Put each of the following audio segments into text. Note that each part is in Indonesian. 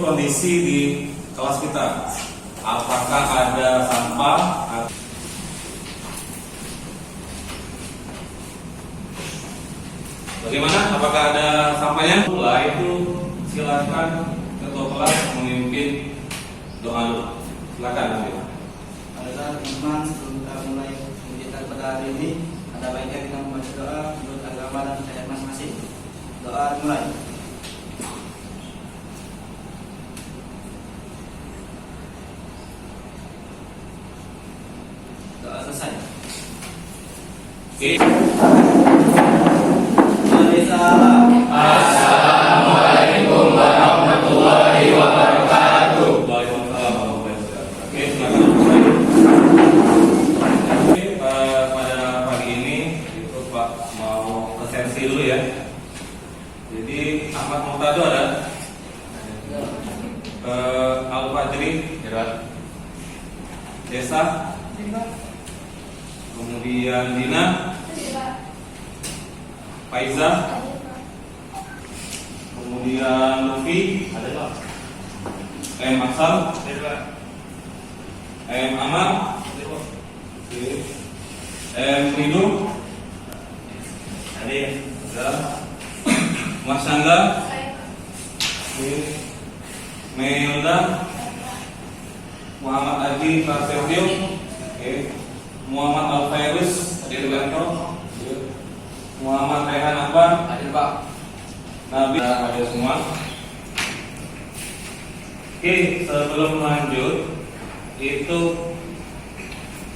kondisi di kelas kita. Apakah ada sampah? Bagaimana? Apakah ada sampahnya? Setelah itu silakan ketua kelas memimpin doa dulu. Silakan. Pada saat teman sebelum kita mulai kegiatan pada hari ini, ada baiknya kita membaca doa menurut agama dan syariat masing-masing. Doa dimulai. Doa selesai. Oke. Assalamualaikum warahmatullahi wabarakatuh. Waalaikumsalam warahmatullahi wabarakatuh. Oke, silakan. Oke, pada pagi ini itu Pak mau presensi dulu ya. Jadi Ahmad Muhtado ada, Al Fajri, Desa, kemudian Dina, Faiza, kemudian Lufi, Asal, Amar, Rido, Mas Angga, Melda, Muhammad Adi Prasetyo, Muhammad Alfairus, Muhammad Rehan Akbar, Nabi, ada semua. Oke, sebelum lanjut itu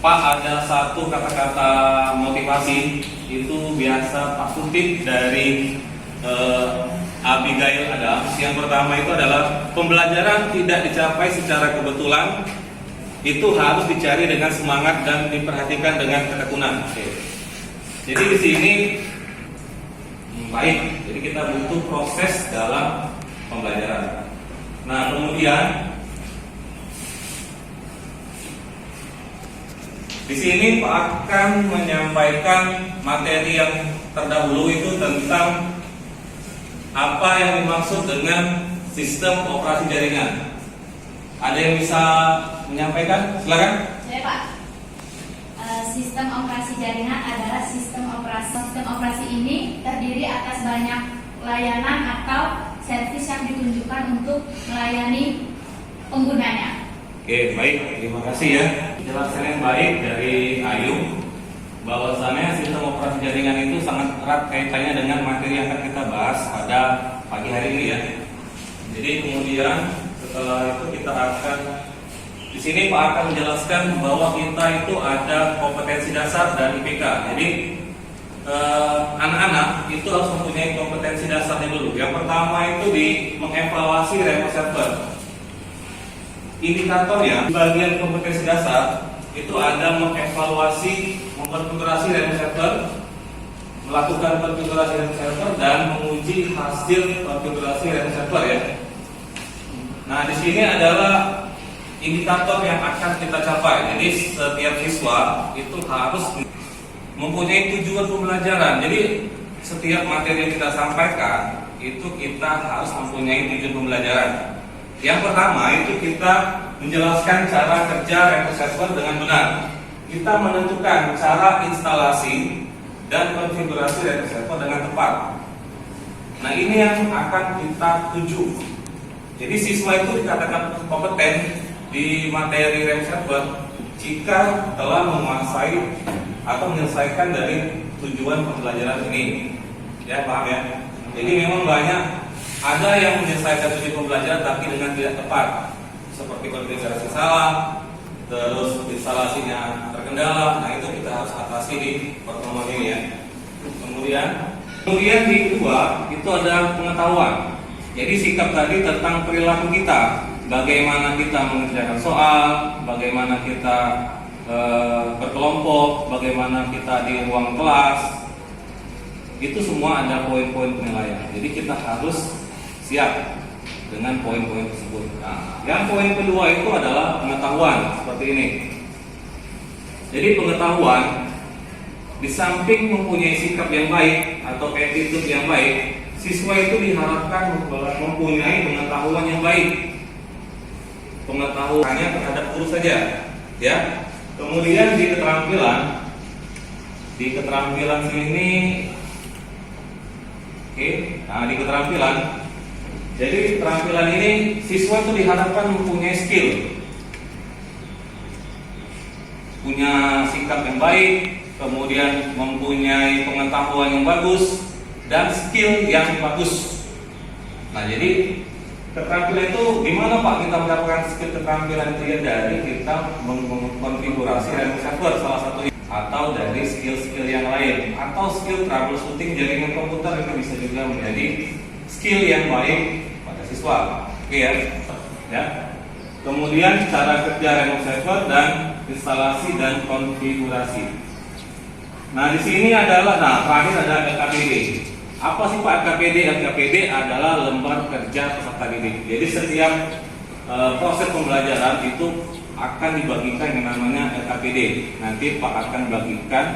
Pak ada satu kata-kata motivasi itu biasa Pak kutip dari Abigail Adams. Yang pertama itu adalah pembelajaran tidak dicapai secara kebetulan, itu harus dicari dengan semangat dan diperhatikan dengan ketekunan. Oke. Jadi di sini baik, jadi kita butuh proses dalam pembelajaran. Nah, kemudian di sini Pak akan menyampaikan materi yang terdahulu itu tentang apa yang dimaksud dengan sistem operasi jaringan. Ada yang bisa menyampaikan? Silakan. Saya Pak. Sistem operasi jaringan adalah sistem operasi. Sistem operasi ini terdiri atas banyak layanan atau servis yang ditunjukkan untuk melayani penggunanya. Oke, baik. Terima kasih ya. Penjelasan yang baik dari Ayu. Bahwasannya sistem operasi jaringan itu sangat erat kaitannya dengan materi yang akan kita bahas pada pagi hari ini ya. Jadi kemudian setelah itu kita akan di sini Pak akan menjelaskan bahwa kita itu ada kompetensi dasar dan IPK. Jadi anak-anak itu harus mempunyai kompetensi dasarnya dulu. Yang pertama itu di mengevaluasi remote server. Indikatornya di bagian kompetensi dasar itu ada mengevaluasi, mengkonfigurasi remote server, melakukan konfigurasi remote server dan menguji hasil konfigurasi remote server ya. Nah di sini adalah indikator yang akan kita capai. Jadi setiap siswa itu harus mempunyai tujuan pembelajaran. Jadi setiap materi yang kita sampaikan itu kita harus mempunyai tujuan pembelajaran. Yang pertama itu kita menjelaskan cara kerja remote server dengan benar. Kita menentukan cara instalasi dan konfigurasi remote server dengan tepat. Nah ini yang akan kita tuju. Jadi siswa itu dikatakan kompeten di materi remote server jika telah menguasai atau menyelesaikan dari tujuan pembelajaran ini. Ya paham ya? Jadi memang banyak ada yang menyelesaikan tujuan pembelajaran tapi dengan tidak tepat, seperti konfigurasi salah, terus instalasinya terkendala. Nah itu kita harus atasi di pertemuan ini ya. Kemudian di kedua itu ada pengetahuan. Jadi sikap tadi tentang perilaku kita, bagaimana kita mengerjakan soal, bagaimana kita berkelompok, bagaimana kita di ruang kelas, itu semua ada poin-poin penilaian. Jadi kita harus siap dengan poin-poin tersebut. Nah, yang poin kedua itu adalah pengetahuan seperti ini. Jadi pengetahuan di samping mempunyai sikap yang baik atau attitude yang baik, siswa itu diharapkan mempunyai pengetahuan yang baik. pengetahuannya terhadap guru saja, ya. Kemudian di keterampilan sini, oke, nah di keterampilan, jadi keterampilan ini siswa itu diharapkan mempunyai skill, punya sikap yang baik, kemudian mempunyai pengetahuan yang bagus dan skill yang bagus. Nah, jadi keterampilan itu gimana Pak kita mendapatkan skill keterampilan itu? Ya dari kita mengkonfigurasi random server salah satunya, atau dari skill-skill yang lain, atau skill troubleshooting jaringan komputer itu bisa juga menjadi skill yang baik pada siswa. Oke ya. Kemudian cara kerja random server dan instalasi dan konfigurasi. Nah, di sini adalah terakhir ada LKPD. Apa sih Pak LKPD? LKPD adalah lembar kerja peserta didik. Jadi setiap proses pembelajaran itu akan dibagikan yang namanya LKPD. Nanti Pak akan bagikan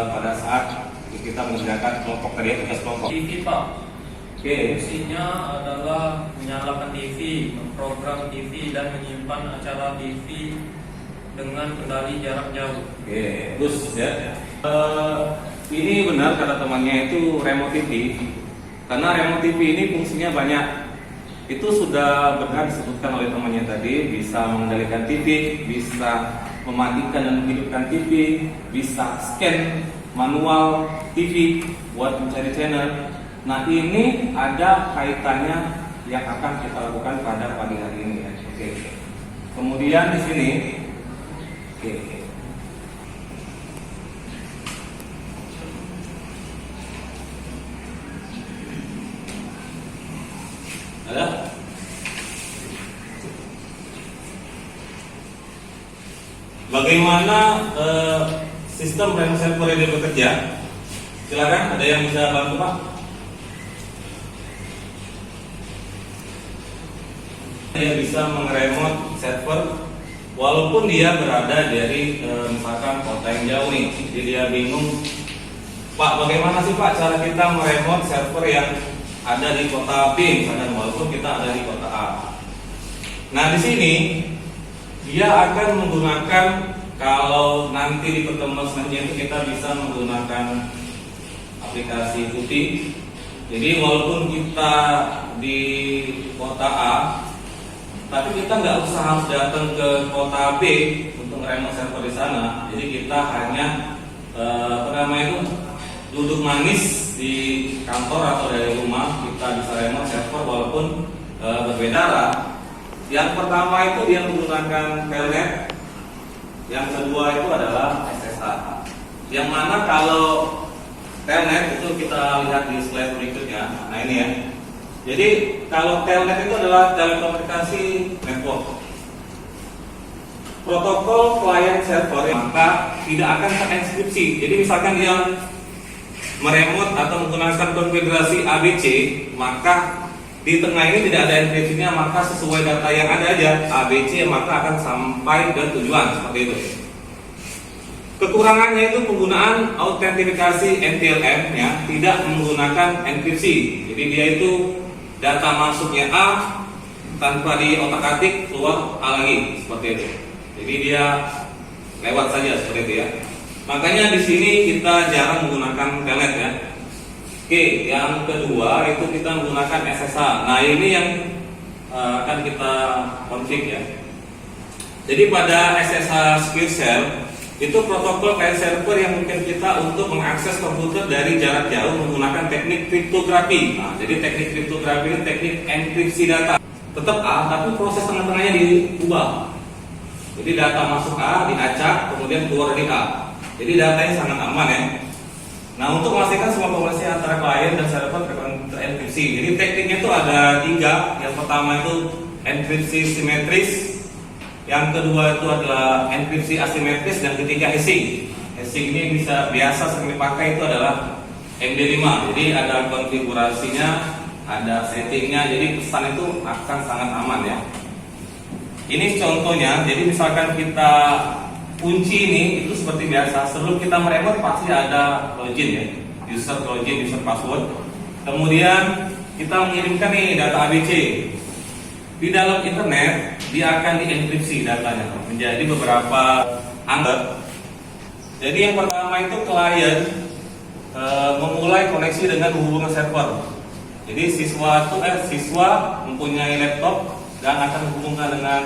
pada saat kita mengerjakan kelompok tadi, tugas kelompok. TV Pak. Oke. Fungsinya adalah menyalakan TV, memprogram TV dan menyimpan acara TV dengan kendali jarak jauh. Oke, terus ya. Ini benar kata temannya itu remote TV. Karena remote TV ini fungsinya banyak. Itu sudah benar disebutkan oleh temannya tadi, bisa mengendalikan TV, bisa mematikan dan menghidupkan TV, bisa scan manual TV buat mencari channel. Nah, ini ada kaitannya yang akan kita lakukan pada pagi hari ini ya. Oke. Kemudian di sini oke. Ada? Bagaimana sistem random server ini bekerja? Silakan, ada yang bisa bantu Pak? Dia bisa mengeremote server walaupun dia berada dari misalkan kota yang jauh nih. Jadi dia bingung, Pak, bagaimana sih Pak cara kita meremote server yang ada di kota B misalkan, walaupun kita ada di kota A. Nah, di sini dia akan menggunakan, kalau nanti di pertemuan selanjutnya itu kita bisa menggunakan aplikasi putih. Jadi walaupun kita di kota A, tapi kita nggak usah harus datang ke kota B untuk ngeremote server di sana. Jadi kita hanya duduk manis di kantor atau dari rumah, kita bisa remote server walaupun berbeda arah. Yang pertama itu dia menggunakan telnet, yang kedua itu adalah SSH. Yang mana kalau telnet itu kita lihat di slide berikutnya. Nah ini ya. Jadi kalau telnet itu adalah telekomunikasi network. Protokol client server maka tidak akan terenkripsi. Jadi misalkan dia meremote atau menggunakan konfigurasi ABC, maka di tengah ini tidak ada enkripsinya, maka sesuai data yang ada aja ABC, maka akan sampai ke tujuan seperti itu. Kekurangannya itu penggunaan autentifikasi NTLM ya, tidak menggunakan enkripsi. Jadi dia itu data masuknya A tanpa di otak-atik, keluar A lagi seperti itu. Jadi dia lewat saja seperti itu ya. Makanya di sini kita jarang menggunakan telnet ya. Oke, yang kedua itu kita menggunakan SSH. Nah ini yang akan kita konfig ya. Jadi pada SSH Secure Shell itu protokol client server yang mungkin kita untuk mengakses komputer dari jarak jauh menggunakan teknik kriptografi. Nah, jadi teknik kriptografi ini teknik enkripsi data. Tetap A, tapi proses tengah-tengahnya diubah. Jadi data masuk A, diacak, kemudian keluar dari A. Jadi datanya sangat aman ya. Nah, untuk memastikan semua komunikasi antara klien dan server terenkripsi. Jadi tekniknya itu ada 3. Yang pertama itu enkripsi simetris, yang kedua itu adalah enkripsi asimetris, dan ketiga hashing. Hashing ini bisa biasa sering dipakai itu adalah MD5. Jadi ada konfigurasinya, ada settingnya. Jadi pesan itu akan sangat aman ya. Ini contohnya. Jadi misalkan kita kunci ini itu seperti biasa. Sebelum kita meremote pasti ada login ya, user login, user password. Kemudian kita mengirimkan nih data ABC. Di dalam internet dia akan dienkripsi datanya menjadi beberapa angka. Jadi yang pertama itu klien memulai koneksi dengan hubungan server. Jadi siswa mempunyai laptop dan akan menghubungkan dengan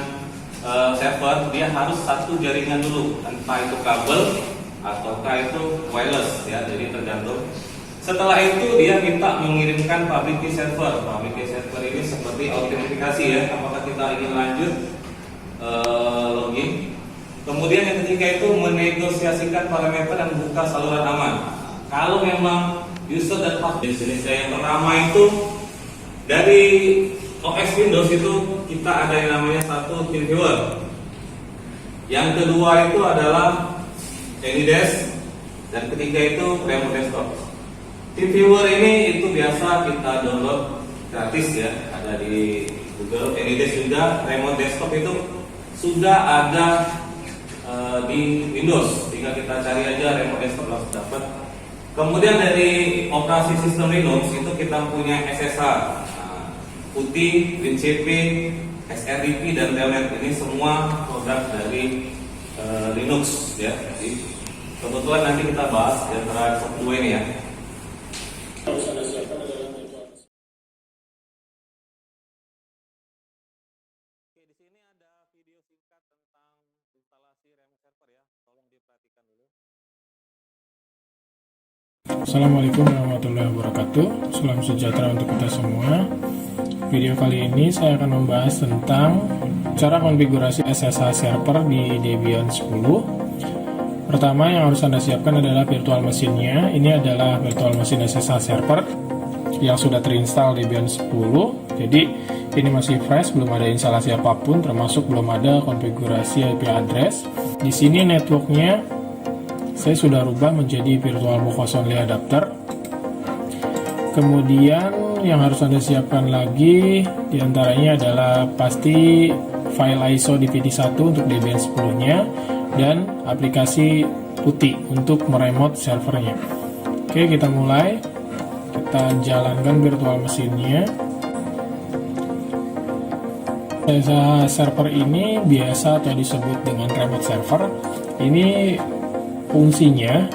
server, dia harus satu jaringan dulu, entah itu kabel ataukah itu wireless ya, jadi tergantung. Setelah itu dia minta mengirimkan public key server. Public key server ini seperti autentifikasi ya, apakah kita ingin lanjut login. Kemudian yang ketiga itu menegosiasikan parameter dan buka saluran aman. Kalau memang user dan jenis yang pertama itu dari OS Windows itu kita ada yang namanya satu TeamViewer. Yang kedua itu adalah AnyDesk dan ketiga itu Remote Desktop. TeamViewer ini itu biasa kita download gratis ya, ada di Google. AnyDesk juga, Remote Desktop itu sudah ada di Windows, tinggal kita cari aja Remote Desktop langsung dapat. Kemudian dari operasi sistem Linux itu kita punya SSH, PuTTY, WinCP, SRTP dan Telnet. Ini semua produk dari Linux ya. Jadi kebetulan nanti kita bahas di antara dua ini ya. Di sini ada video singkat tentang instalasi remote server ya. Tolong diperhatikan dulu. Assalamualaikum warahmatullahi wabarakatuh. Salam sejahtera untuk kita semua. Video kali ini saya akan membahas tentang cara konfigurasi SSH server di Debian 10. Pertama yang harus Anda siapkan adalah virtual mesinnya. Ini adalah virtual mesin SSH server yang sudah terinstall Debian 10. Jadi ini masih fresh, belum ada instalasi apapun, termasuk belum ada konfigurasi IP address. Di sini networknya saya sudah rubah menjadi virtual box only adapter. Kemudian yang harus Anda siapkan lagi diantaranya adalah pasti file ISO DVD1 untuk Debian 10-nya dan aplikasi PuTTY untuk meremote servernya. Oke, kita mulai. Kita jalankan virtual mesinnya. SSH server ini biasa atau disebut dengan remote server. Ini fungsinya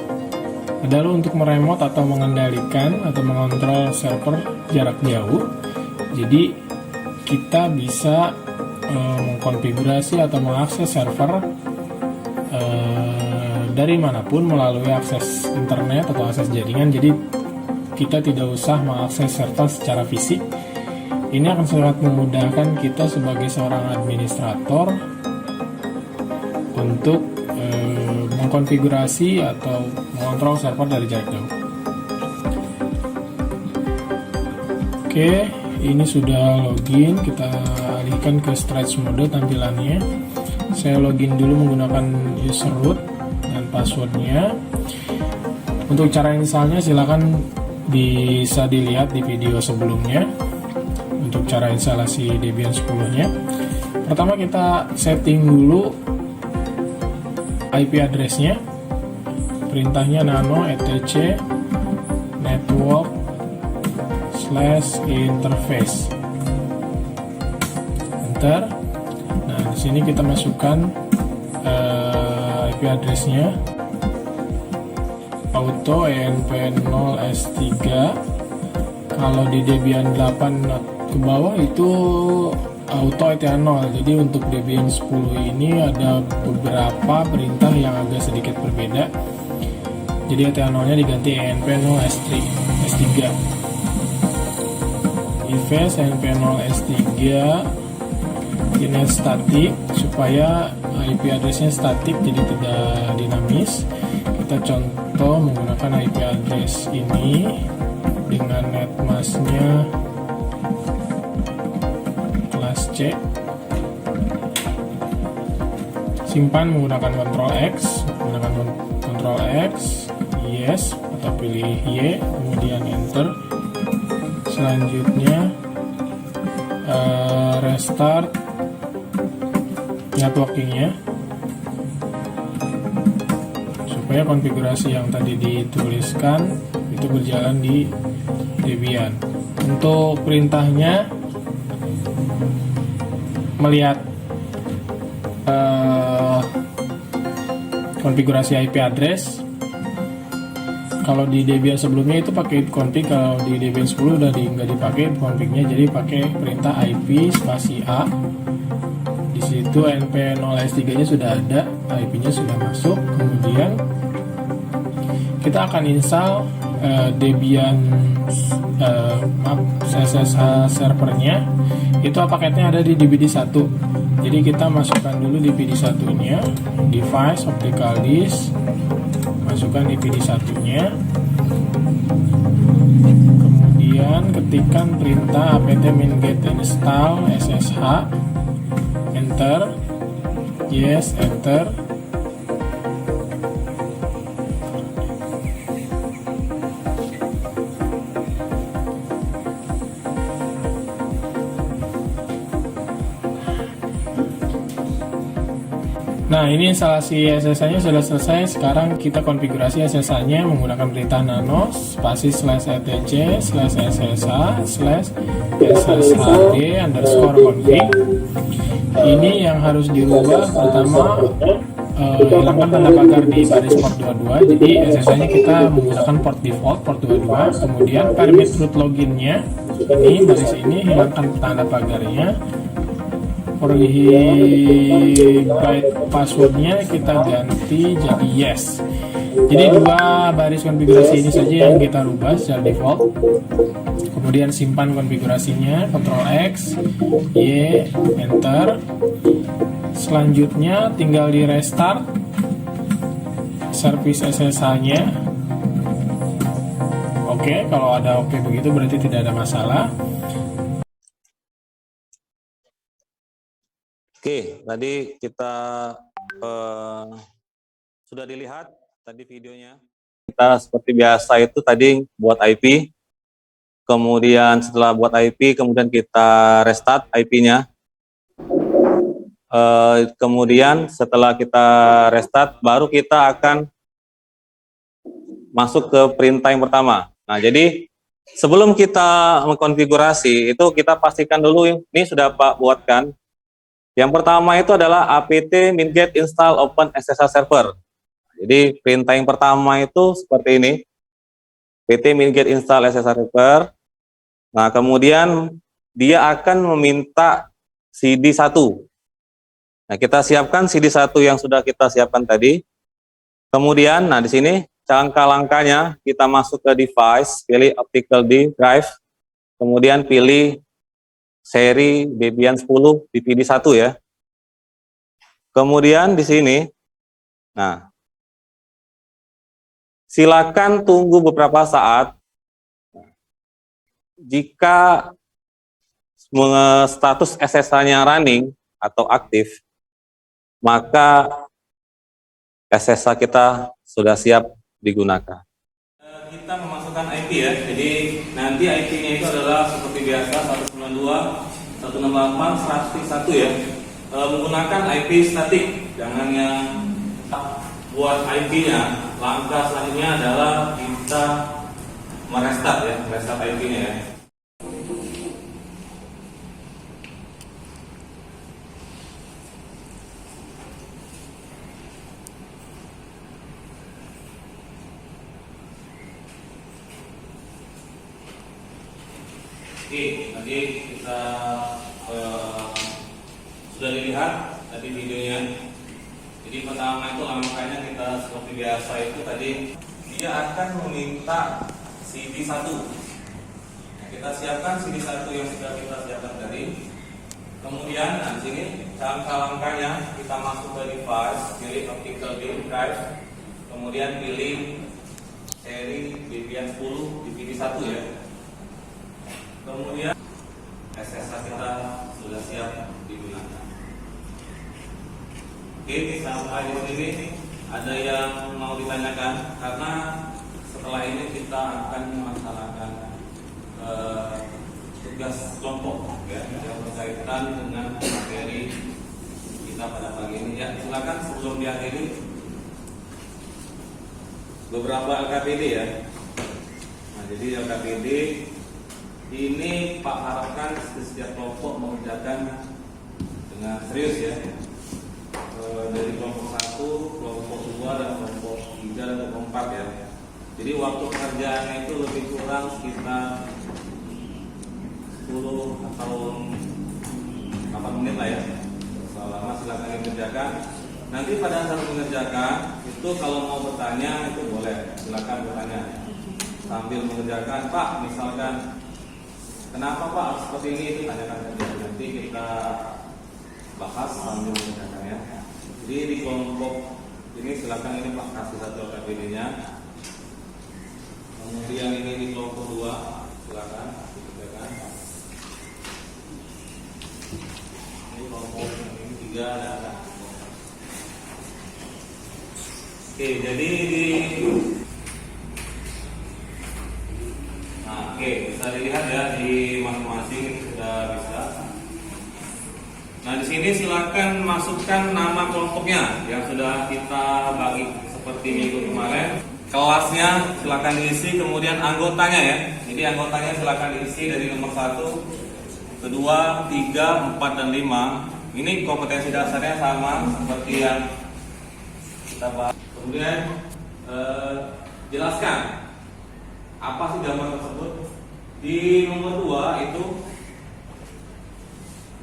adalah untuk meremote atau mengendalikan atau mengontrol server jarak jauh. Jadi kita bisa mengkonfigurasi atau mengakses server dari manapun melalui akses internet atau akses jaringan. Jadi kita tidak usah mengakses server secara fisik. Ini akan sangat memudahkan kita sebagai seorang administrator untuk mengkonfigurasi atau mengontrol server dari jarak jauh. Oke, ini sudah login. Kita alihkan ke stretch mode tampilannya. Saya login dulu menggunakan user root dan passwordnya. Untuk cara installnya silakan bisa dilihat di video sebelumnya. Untuk cara instalasi Debian 10-nya, pertama kita setting dulu IP address-nya. Perintahnya nano etc network /interface. Enter. Nah, di sini kita masukkan IP address-nya. Auto env0s3. Kalau di Debian 8 ke bawah itu auto ETH0. Jadi untuk Debian 10 ini ada beberapa perintah yang agak sedikit berbeda. Jadi ETH0-nya diganti env0s3. Ifs env0s3 ini statik supaya IP address-nya statik, jadi tidak dinamis. Kita contoh menggunakan IP address ini dengan netmask-nya kelas C. Simpan menggunakan Ctrl X, yes atau pilih Y, kemudian enter. Selanjutnya restart networking-nya supaya konfigurasi yang tadi dituliskan itu berjalan di Debian. Untuk perintahnya melihat konfigurasi IP address. Kalau di Debian sebelumnya itu pakai config, kalau di Debian 10 udah nggak dipakai confignya, jadi pakai perintah IP spasi A. Di situ np0s3-nya sudah ada, IP-nya sudah masuk. Kemudian kita akan install Debian SSH servernya. Itu paketnya ada di DBD1. Jadi kita masukkan dulu DBD1-nya, device optical disk, masukkan DBD1-nya. Kemudian ketikkan perintah apt-get install SSH, enter, yes, enter. Nah, ini instalasi SSH-nya sudah selesai. Sekarang kita konfigurasi SSH-nya menggunakan perintah nano spasi /etc/sshd_config. Ini yang harus dirubah. Pertama, hilangkan tanda pagar di baris port 22. Jadi SSH-nya kita menggunakan port default port 22. Kemudian permit root login-nya, ini baris ini hilangkan tanda pagarnya. Byte passwordnya kita ganti jadi yes. Jadi dua baris konfigurasi ini saja yang kita rubah secara default. Kemudian simpan konfigurasinya, Ctrl X, Y, enter. Selanjutnya tinggal di restart service SSH-nya. Oke, kalau ada oke begitu berarti tidak ada masalah. Oke, tadi kita sudah dilihat tadi videonya. Kita seperti biasa itu tadi buat IP, kemudian setelah buat IP, kemudian kita restart IP-nya. Kemudian setelah kita restart, baru kita akan masuk ke perintah yang pertama. Nah, jadi sebelum kita mengkonfigurasi, itu kita pastikan dulu ini sudah Pak buatkan. Yang pertama itu adalah apt-get install open SSH server. Jadi perintah yang pertama itu seperti ini, apt-get install SSH server. Nah, kemudian dia akan meminta CD1. Nah, kita siapkan CD1 yang sudah kita siapkan tadi. Kemudian, nah di sini langkah-langkahnya kita masuk ke device, pilih optical disk drive, kemudian pilih seri Debian 10 DBD1 ya. Kemudian di sini, nah, silakan tunggu beberapa saat. Jika status SSH-nya running atau aktif, maka SSH kita sudah siap digunakan. Kita memasukkan IP ya, jadi nanti IP-nya itu adalah seperti biasa 192.168.101 ya. Menggunakan IP statik, jangan yang buat IP-nya. Langkah selanjutnya adalah kita merestart ya, restart IP-nya ya. Oke, tadi kita sudah dilihat tadi videonya. Jadi pertama itu langkahnya kita seperti biasa itu tadi dia akan meminta CD1. Nah, kita siapkan CD1 yang sudah kita siapkan tadi. Kemudian nah, di sini langkah-langkahnya kita masuk ke device, pilih optical disk drive, kemudian pilih seri Debian 10 DBD1 ya. Kemudian SSH kita sudah siap digunakan. Oke, sampai di sini ada yang mau ditanyakan karena setelah ini kita akan melaksanakan tugas kelompok ya yang berkaitan dengan materi kita pada pagi ini ya. Silakan sebelum diakhiri beberapa LKPD ya. Nah, jadi LKPD ini Pak harapkan setiap kelompok mengerjakan dengan serius ya. Dari kelompok 1, kelompok 2 Jadi waktu pengerjaannya itu lebih kurang sekitar 10 atau 8 menit lah ya. Selama silakan dikerjakan. Nanti pada saat mengerjakan itu kalau mau bertanya itu boleh, silakan bertanya sambil mengerjakan. Pak, misalkan kenapa Pak seperti ini, itu tanyakan saja. Nanti kita bahas sambil mengerjakan ya. Jadi di kelompok ini silakan ini Pak kasih satu APBD-nya. Kemudian ini di kelompok 2 silakan dikerjakan. Ini kelompok ini 3 ada. Oke, jadi bisa dilihat ya di masing-masing sudah bisa. Nah, di sini silakan masukkan nama kelompoknya yang sudah kita bagi seperti minggu kemarin. Kelasnya silakan diisi, kemudian anggotanya ya. Jadi anggotanya silakan diisi dari nomor 1, kedua, 3, 4 dan 5. Ini kompetensi dasarnya sama seperti yang kita bahas. Kemudian jelaskan apa sih gambar tersebut. Di nomor 2 itu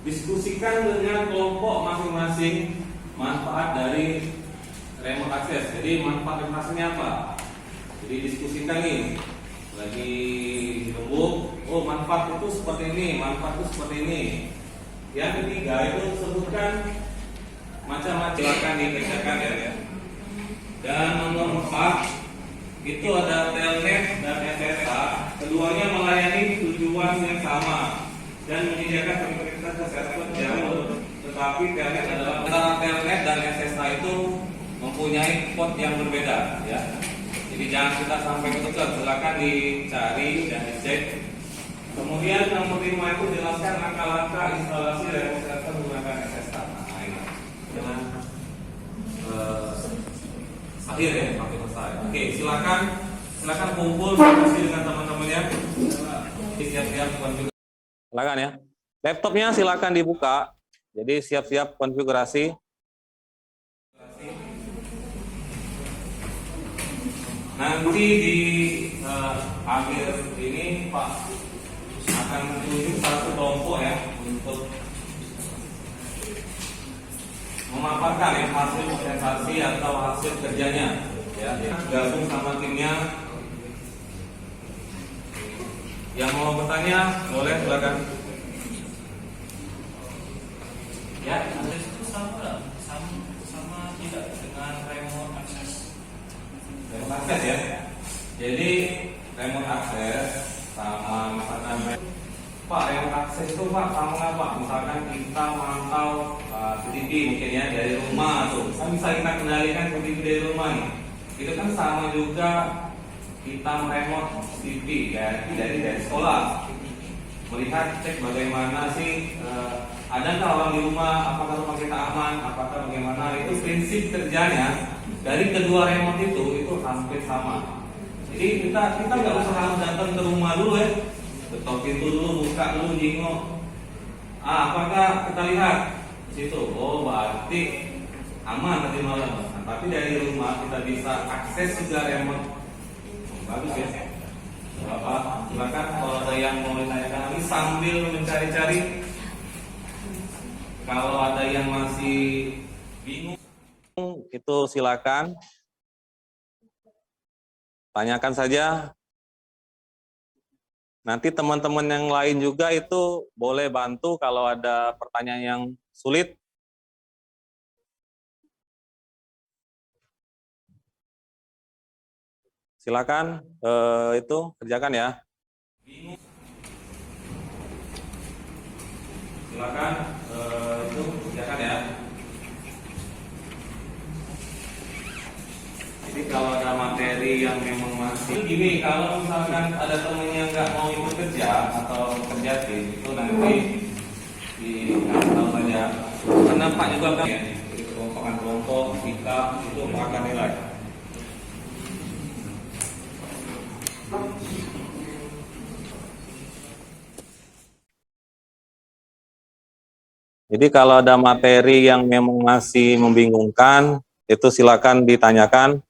diskusikan dengan kelompok masing-masing manfaat dari remote access. Jadi manfaat remote access-nya apa? Jadi diskusikan nih, lagi dirembuk, oh manfaat itu seperti ini, manfaat itu seperti ini. Yang ketiga itu sebutkan macam-macam, silakan dikerjakan ya. Dan nomor 4 itu ada Telnet dan SSA, keduanya melayani tujuan yang sama dan menyediakan fasilitas kesehatan jauh. Tetapi Telnet adalah antara Telnet dan SSA itu mempunyai port yang berbeda ya. Jadi jangan kita sampai ketukar, silakan dicari dan dicek. Kemudian nomor 5 itu jelaskan langkah-langkah instalasi remote server menggunakan SSA. Nah, ini dengan akhir ya, pakai selesai. Oke, silakan kumpul diskusi dengan teman-temannya. Siap-siap konfigurasi. Silakan ya. Laptopnya silakan dibuka. Jadi siap-siap konfigurasi. Nanti di akhir ini Pak akan tunjuk satu kelompok ya untuk memaparkan ya hasil presentasi atau hasil kerjanya ya, gabung sama timnya. Yang mau bertanya boleh silakan ya. Itu sama tidak dengan remote access? Remote access ya, jadi remote access sama misalkan Pak, remote access itu Pak sama nggak Pak? Misalkan kita mantau CCTV mungkin ya dari rumah tuh, kan bisa kita kendalikan CCTV dari rumah nih. Itu kan sama juga kita remote CCTV ya, dari sekolah. Melihat cek bagaimana sih adakah orang di rumah, apakah rumah kita aman, apakah bagaimana. Itu prinsip kerjanya dari kedua remote itu hampir sama. Jadi kita nggak usah harus datang ke rumah dulu ya. Ketok pintu dulu, buka dulu, jingok. Apakah kita lihat di situ? Oh, berarti aman tadi malam. Nah, tapi dari rumah kita bisa akses juga remote. Bagus ya. Bapak, silakan kalau ada yang mau ditanyakan lagi sambil mencari-cari. Kalau ada yang masih bingung, itu silakan tanyakan saja. Nanti teman-teman yang lain juga itu boleh bantu kalau ada pertanyaan yang sulit. Silakan itu kerjakan ya. Silakan itu kerjakan ya. Jadi kalau ada materi yang memang masih gini, kalau misalkan ada temen yang nggak mau ikut kerja atau kerja tim, itu nanti dikasih tahu saja. Karena Pak juga kan ya, jadi kelompok kita itu akan nilai. Jadi kalau ada materi yang memang masih membingungkan, itu silakan ditanyakan.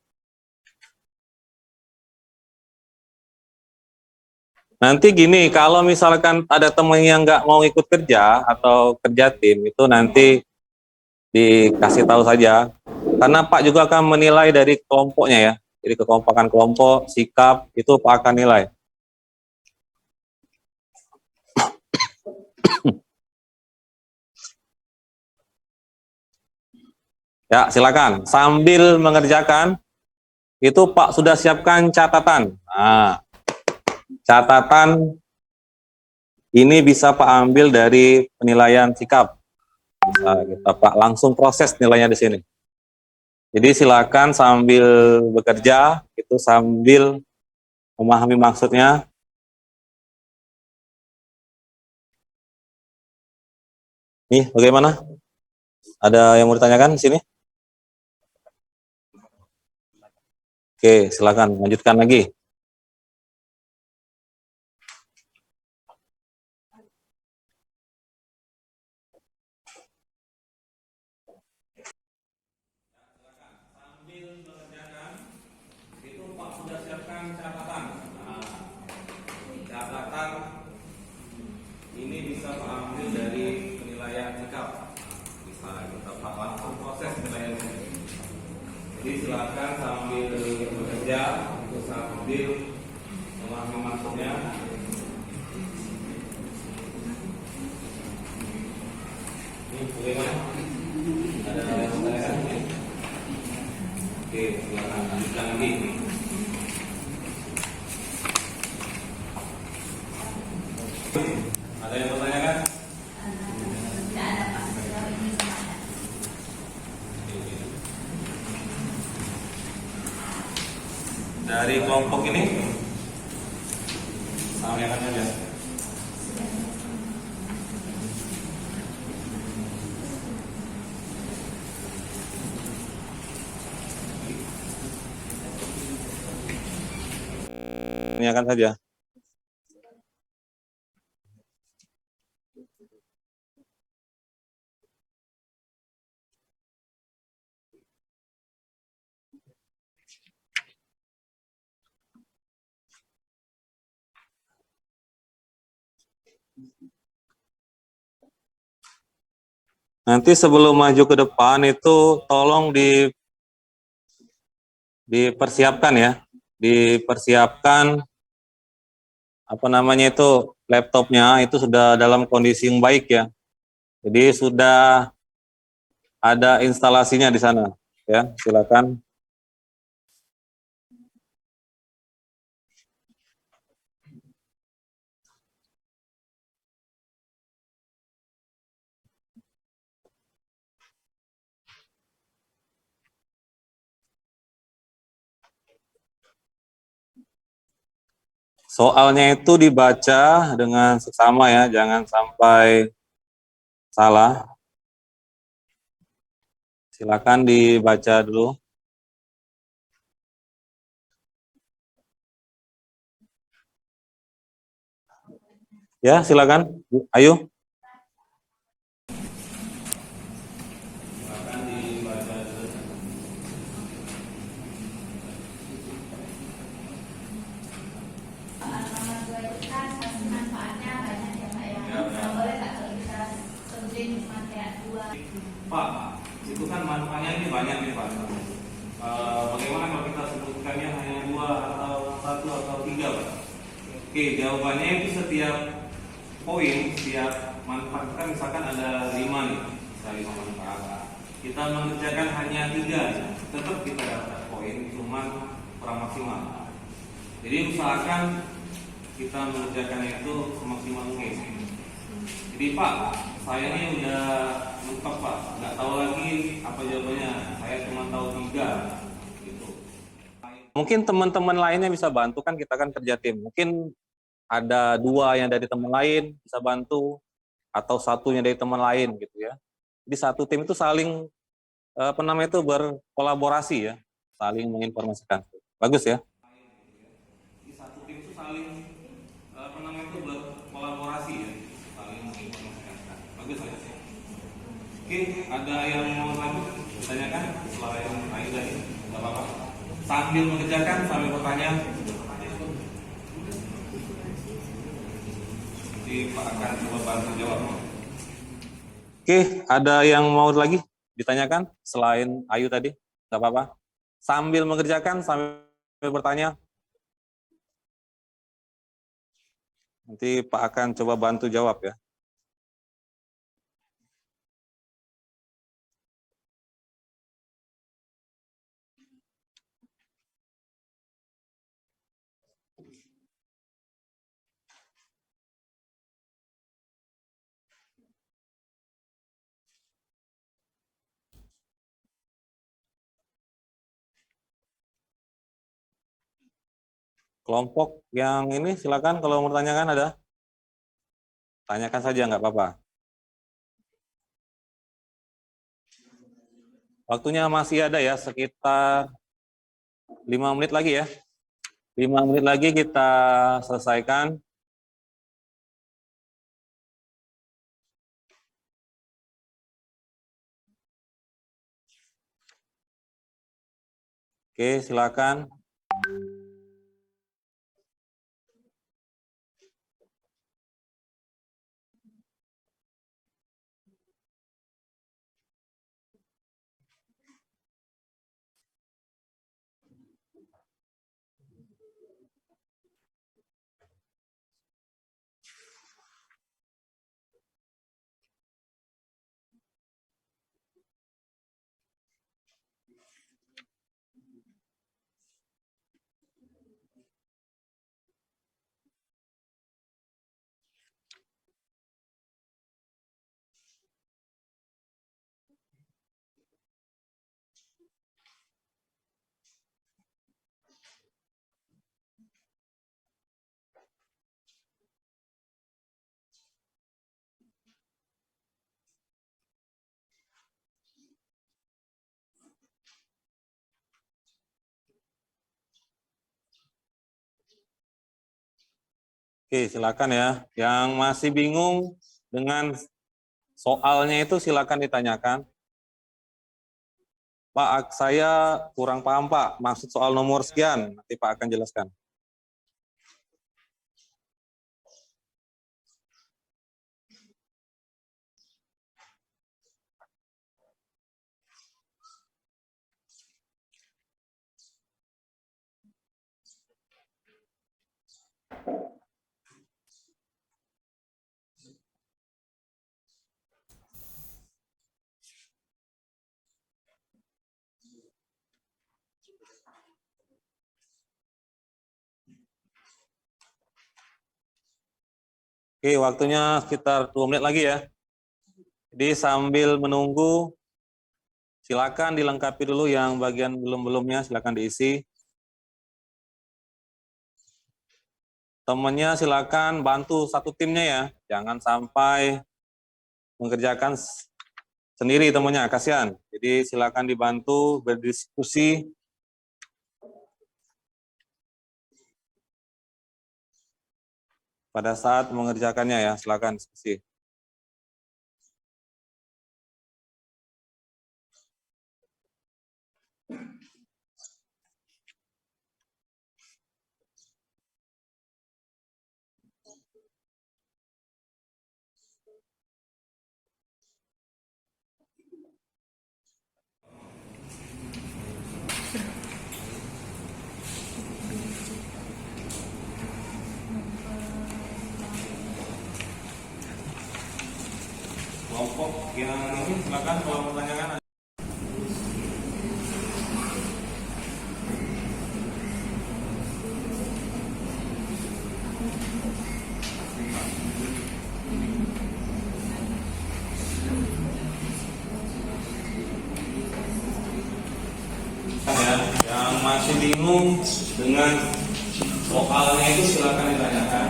Nanti gini, kalau misalkan ada teman yang nggak mau ikut kerja atau kerja tim, itu nanti dikasih tahu saja. Karena Pak juga akan menilai dari kelompoknya ya. Jadi kekompakan kelompok, sikap, itu Pak akan nilai. Ya, silakan. Sambil mengerjakan, itu Pak sudah siapkan catatan. Nah, catatan ini bisa Pak ambil dari penilaian sikap. Bisa kita Pak langsung proses nilainya di sini. Jadi silakan sambil bekerja, itu sambil memahami maksudnya. Nih, bagaimana? Ada yang mau ditanyakan di sini? Oke, silakan lanjutkan lagi. Catatan ini bisa mengambil dari penilaian sikap. Bisa kita langsung proses penilaian sikap. Jadi silakan sambil bekerja, itu sambil memahami maksudnya. Ini bagaimana? Ada yang bertanya? Oke, silakan lanjutkan lagi. Ada yang bertanya kan? Tidak ada Pak, sejauh ini belum ada. Dari kelompok ini sampaikan saja. Tanyakan saja. Nanti sebelum maju ke depan itu tolong dipersiapkan ya, dipersiapkan apa namanya itu laptopnya itu sudah dalam kondisi yang baik ya. Jadi sudah ada instalasinya di sana ya, silakan. Soalnya itu dibaca dengan seksama ya, jangan sampai salah. Silakan dibaca dulu. Ya, silakan. Ayo. Silakan dibaca dulu. Nomor 2 itu kan pasti manfaatnya banyak ya Pak ya. Kalau boleh nggak kalau kita sebutin cuma kayak 2. Pak, itu kan manfaatnya ini banyak nih Pak. Bagaimana kalau kita sebutkannya hanya 2 atau 1 atau 3 Pak? Oke, jawabannya itu setiap poin, setiap manfaat kan misalkan ada 5 nih, misalnya 5 manfaat. Kita mengerjakan hanya 3, tetap kita dapat poin, cuman kurang maksimal. Jadi usahakan kita mengerjakan itu semaksimal mungkin. Jadi Pak, saya ini udah lengkap Pak, nggak tahu lagi apa jawabannya. Saya cuma tahu 3 gitu. Mungkin teman-teman lainnya bisa bantu, kan kita kan kerja tim. Mungkin ada 2 yang dari teman lain bisa bantu, atau 1-nya dari teman lain gitu ya. Jadi satu tim itu saling apa namanya itu berkolaborasi ya, saling menginformasikan. Bagus ya. Di satu tim itu saling apa namanya itu berkolaborasi ya, saling menginformasikan. Bagus ya. Oke, ada yang mau lanjut ditanyakan setelah yang lain tadi? Nggak apa-apa. Sambil mengerjakan, sambil bertanya. Pak akan coba bantu jawab. Oke, ada yang mau lagi ditanyakan selain Ayu tadi? Nggak apa-apa. Sambil mengerjakan, sambil bertanya. Nanti Pak akan coba bantu jawab ya. Kelompok yang ini silakan kalau mau tanyakan ada. Tanyakan saja nggak apa-apa. Waktunya masih ada ya, sekitar 5 menit lagi ya. 5 menit lagi kita selesaikan. Oke, silakan. Oke, silakan ya. Yang masih bingung dengan soalnya itu silakan ditanyakan. Pak, saya kurang paham Pak, maksud soal nomor sekian, nanti Pak akan jelaskan. Oke, waktunya sekitar 2 menit lagi ya. Jadi sambil menunggu, silakan dilengkapi dulu yang bagian belum-belumnya, silakan diisi. Temannya silakan bantu satu timnya ya, jangan sampai mengerjakan sendiri temannya, kasihan. Jadi silakan dibantu berdiskusi. Pada saat mengerjakannya ya, silakan diskusi. Kelompok yang ini silakan kalau mau tanyakan. Ya, yang masih bingung dengan soalnya itu silakan ditanyakan.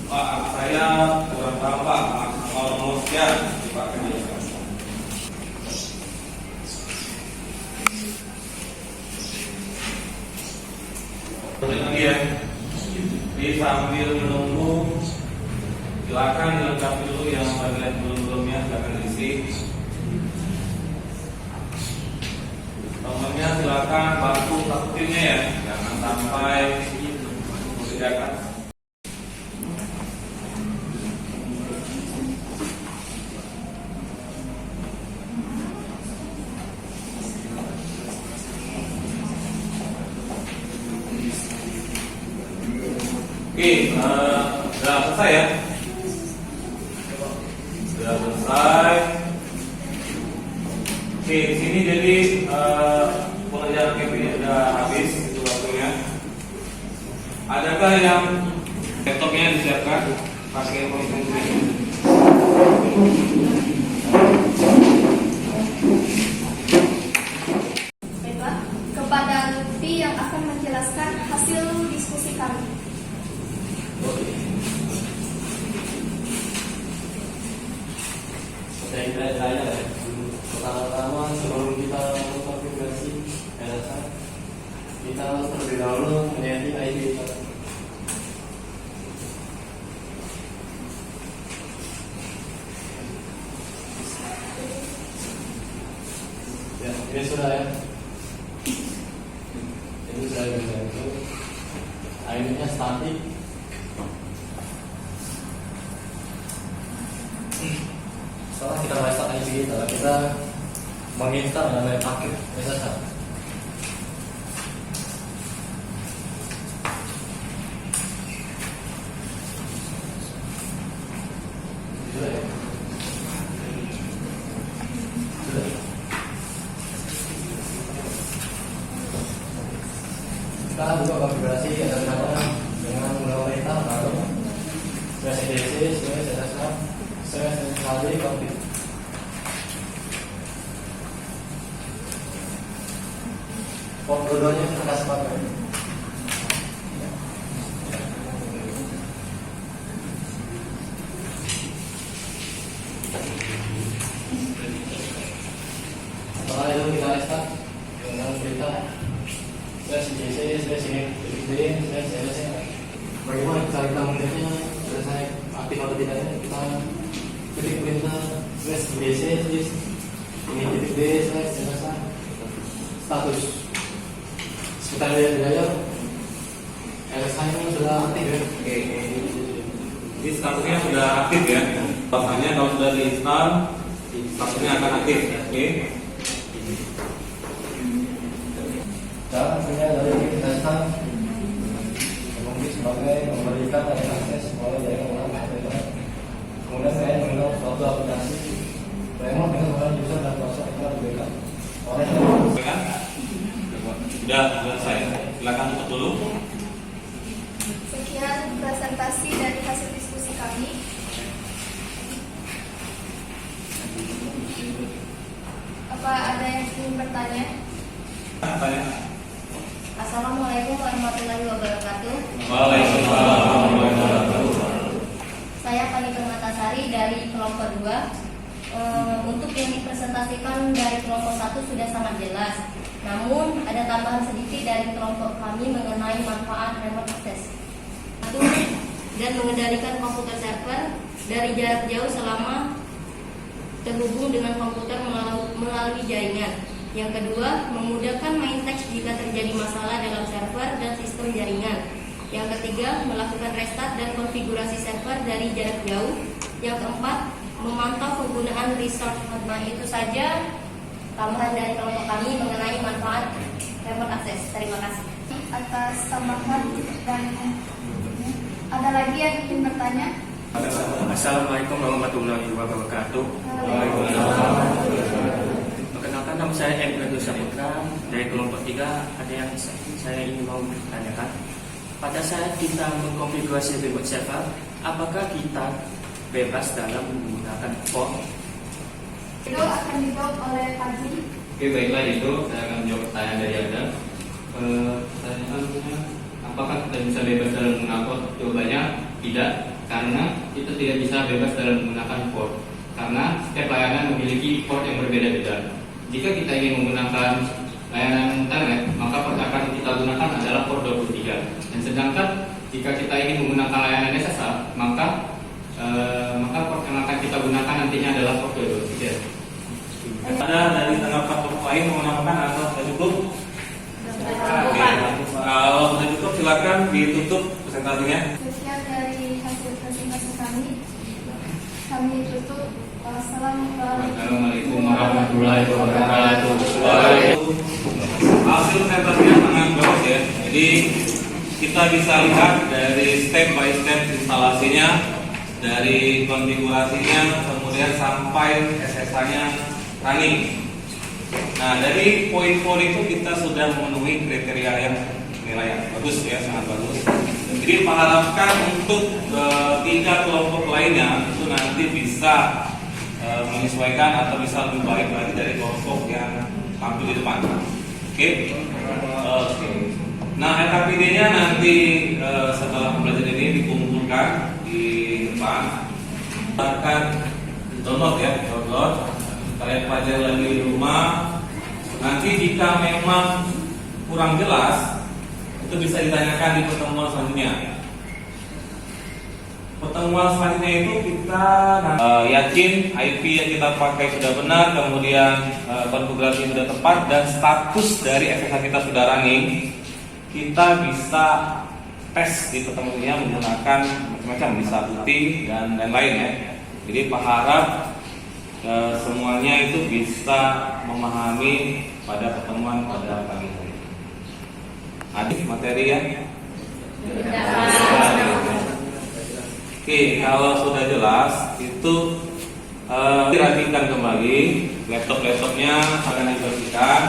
Pak, saya kurang paham Pak, soal nomor sekian, Pak akan jelaskan. Lagi ya, jadi sambil menunggu, silakan dilengkapi dulu yang bagian belum-belumnya, silakan diisi. Temannya silakan bantu satu timnya ya, jangan sampai mengerjakan. Oke, sudah selesai ya? Sudah selesai. Oke, di sini jadi pengajaran KPI sudah habis itu waktunya. Adakah yang laptopnya disiapkan pakai komputer? Baiklah, kepada Lutfi yang akan menjelaskan hasil diskusi kami. Pertama-tama sebelum kita mengkonfigurasi LSA, kita harus terlebih dahulu menyetting ID kita. Ya, ini sudah ya. Ini sudah bisa itu. ID-nya statik. Setelah kita reset ID kita menginstal namanya paket SSH. Sudah ya? Sudah. Kita buka konfigurasi dengan menggunakan perintah lalu /etc /SSH /config. Port dua-duanya kita sepakai. Setelah itu kita restart dengan perintah /etc/ini/d/ls. Bagaimana cara kita melihatnya selesai aktif atau tidaknya? Kita ketik perintah /dc ini.d/ls status. Kita lihat di layar LSH ini sudah aktif ya. Oke, ini statusnya sudah aktif ya. Bahkannya kalau sudah diinstal, statusnya akan aktif. Oke. Cara punya dari kita start mungkin sebagai memberikan akses mulai dari menggunakan internet. Kemudian saya menggunakan suatu aplikasi memang dengan user dan password yang diberikan oleh Sudah selesai. Silakan tutup dulu. Sekian presentasi dari hasil diskusi kami. Apa ada yang ingin bertanya? Tanya. Assalamualaikum warahmatullahi wabarakatuh. Waalaikumsalam warahmatullahi wabarakatuh. Saya Fani Permatasari dari kelompok 2. Untuk yang dipresentasikan dari kelompok 1 sudah sangat jelas. Namun ada tambahan sedikit dari kelompok kami mengenai manfaat remote access. Satu, dan mengendalikan komputer server dari jarak jauh selama terhubung dengan komputer melalui jaringan. Yang kedua, memudahkan main teks jika terjadi masalah dalam server dan sistem jaringan. Yang ketiga, melakukan restart dan konfigurasi server dari jarak jauh. Yang keempat, memantau penggunaan resource. Nah, itu saja tambahan dari kelompok kami mengenai manfaat remote access. Terima kasih Atas tambahan dan ada lagi yang ingin bertanya? Assalamualaikum warahmatullahi wabarakatuh. Perkenalkan, nama saya M. Saputra dari kelompok 3. Ada yang saya ingin mau bertanyakan. Pada saat kita mengkonfigurasi remote server, apakah kita bebas dalam menggunakan port? Itu akan dijawab oleh Haji. Oke, baiklah, itu saya akan menjawab pertanyaan dari Anda. Pertanyaannya, apakah kita bisa bebas dalam menggunakan port? Jawabannya tidak, karena kita tidak bisa bebas dalam menggunakan port. Karena setiap layanan memiliki port yang berbeda-beda. Jika kita ingin menggunakan layanan internet, maka port yang akan kita gunakan adalah port 23. Dan sedangkan jika kita ingin menggunakan layanan SSH, maka port yang akan kita gunakan nantinya adalah port 23. Ada dari tanggapan kelompok lain mau menambahkan atau sudah cukup? Oke. Kalau sudah cukup silakan ditutup presentasinya. Sekian dari hasil presentasi kami. Kami tutup. Assalamualaikum warahmatullahi wabarakatuh. Hasil presentasinya sangat bagus ya. Jadi kita bisa lihat dari step by step instalasinya, dari konfigurasinya, kemudian sampai SSH-nya running. Nah, dari poin-poin itu kita sudah memenuhi kriteria yang nilai yang bagus ya, sangat bagus. Jadi mengharapkan untuk 3 kelompok lainnya itu nanti bisa menyesuaikan atau bisa lebih baik lagi dari kelompok yang tampil di depan. Oke. Nah, LKPD-nya nanti setelah pembelajaran ini dikumpulkan di depan, akan download ya, download. Kalian pelajari lagi di rumah. Nanti jika memang kurang jelas, itu bisa ditanyakan di pertemuan selanjutnya. Pertemuan selanjutnya itu kita yakin IP yang kita pakai sudah benar, kemudian konfigurasi sudah tepat, dan status dari SSH kita sudah running. Kita bisa tes di pertemuannya menggunakan macam-macam, bisa bukti dan lain-lain ya. Jadi Pak harap semuanya itu bisa memahami pada pertemuan pada pagi hari. Adik materi ya. Oke, kalau sudah jelas itu dirapikan kembali laptopnya, akan dibersihkan.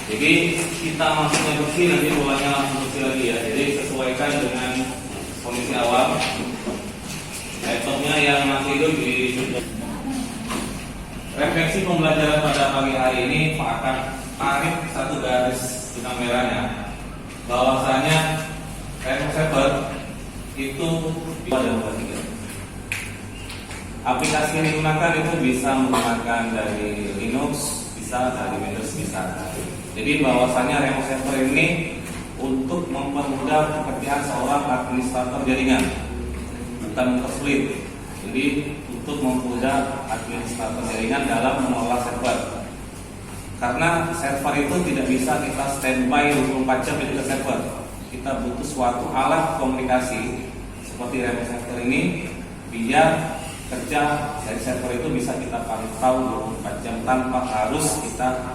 Jadi kita masuknya bersih, nanti bolanya langsung bersih lagi ya. Jadi sesuaikan dengan kondisi awal. Laptopnya yang masih hidup di refleksi pembelajaran pada pagi hari ini, Pak akan tarik satu garis benang merahnya, bahwasanya Remo Server itu ada 3. Aplikasi yang digunakan itu bisa menggunakan dari Linux, bisa dari Windows, bisa. Jadi bahwasanya Remo Server ini untuk mempermudah pekerjaan seorang administrator jaringan, bukan mempersulit. Jadi untuk mempermudah administrator jaringan dalam mengelola server. Karena server itu tidak bisa kita standby 24 jam di server. Kita butuh suatu alat komunikasi seperti Remo Server ini, biar kerja dari server itu bisa kita pantau 24 jam tanpa harus kita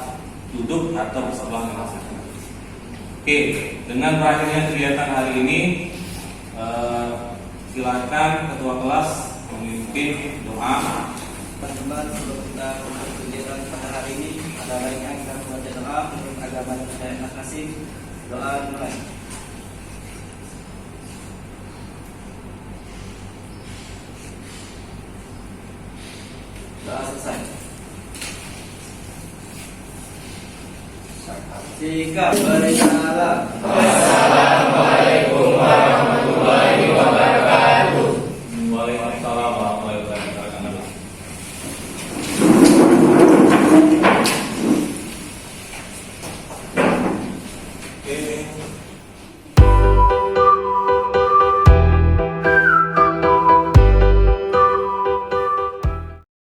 duduk atau bersebelah dengan server. Oke, dengan berakhirnya kegiatan hari ini, silakan ketua kelas memimpin doa. Teman-teman, sebelum kita mulai kegiatan pada hari ini, ada baiknya kita membaca doa menurut agama yang saya kasih. Doa mulai. Doa selesai. Jika bersalah